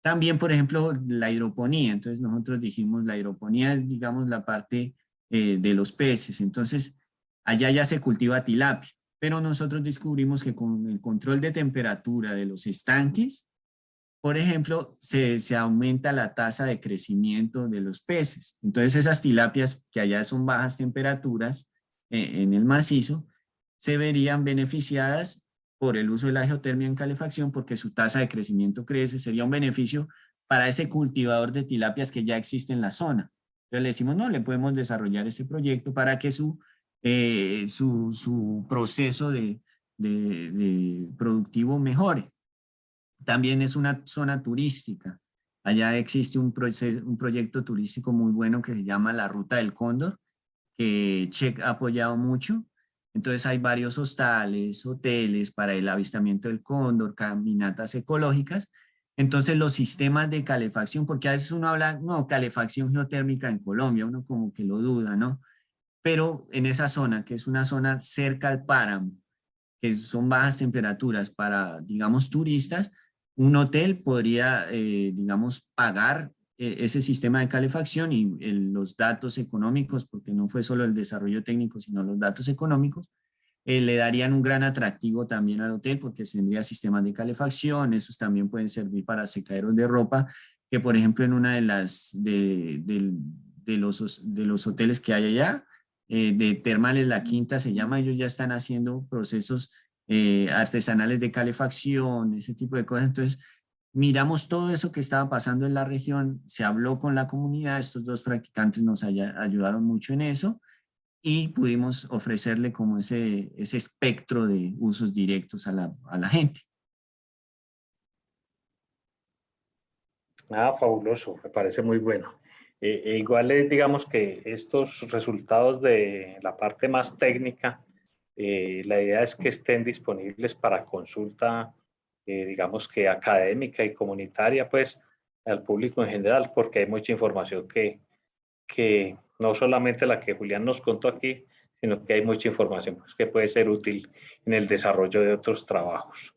También, por ejemplo, la hidroponía. Entonces nosotros dijimos la hidroponía es, digamos, la parte de los peces. Entonces allá ya se cultiva tilapia, pero nosotros descubrimos que con el control de temperatura de los estanques, por ejemplo, se aumenta la tasa de crecimiento de los peces. Entonces esas tilapias que allá son bajas temperaturas en el macizo, se verían beneficiadas por el uso de la geotermia en calefacción porque su tasa de crecimiento crece. Sería un beneficio para ese cultivador de tilapias que ya existe en la zona. Entonces le decimos, no, le podemos desarrollar este proyecto para que su proceso de productivo mejore. También es una zona turística. Allá existe un proyecto turístico muy bueno que se llama la Ruta del Cóndor, que Check ha apoyado mucho. Entonces hay varios hostales, hoteles para el avistamiento del cóndor, caminatas ecológicas. Entonces los sistemas de calefacción, porque a veces uno habla, no, calefacción geotérmica en Colombia, uno como que lo duda, ¿no? Pero en esa zona, que es una zona cerca al páramo, que son bajas temperaturas para, digamos, turistas, un hotel podría, digamos, pagar ese sistema de calefacción y los datos económicos, porque no fue solo el desarrollo técnico, sino los datos económicos, le darían un gran atractivo también al hotel porque tendría sistemas de calefacción, esos también pueden servir para secaderos de ropa, que por ejemplo en una de los hoteles que hay allá, de Termales La Quinta se llama, ellos ya están haciendo procesos artesanales de calefacción, ese tipo de cosas. Entonces, miramos todo eso que estaba pasando en la región, se habló con la comunidad, estos dos practicantes nos ayudaron mucho en eso y pudimos ofrecerle como ese espectro de usos directos a la gente. Ah, fabuloso, me parece muy bueno. Igual digamos que estos resultados de la parte más técnica, la idea es que estén disponibles para consulta, digamos que académica y comunitaria, pues al público en general, porque hay mucha información que no solamente la que Julián nos contó aquí, sino que hay mucha información pues, que puede ser útil en el desarrollo de otros trabajos.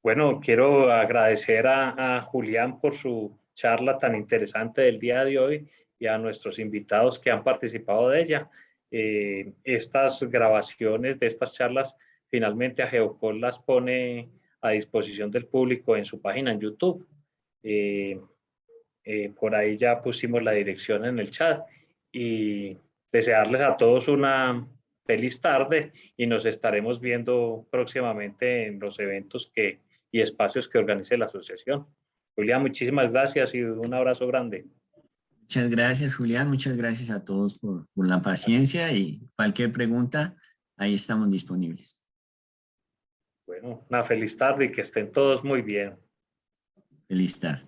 Bueno, quiero agradecer a Julián por su charla tan interesante del día de hoy y a nuestros invitados que han participado de ella. Estas grabaciones de estas charlas, finalmente a Geocol las pone a disposición del público en su página en YouTube. Por ahí ya pusimos la dirección en el chat y desearles a todos una feliz tarde y nos estaremos viendo próximamente en los eventos y espacios que organice la asociación. Julián, muchísimas gracias y un abrazo grande. Muchas gracias, Julián. Muchas gracias a todos por la paciencia y cualquier pregunta, ahí estamos disponibles. Bueno, una feliz tarde y que estén todos muy bien. Feliz tarde.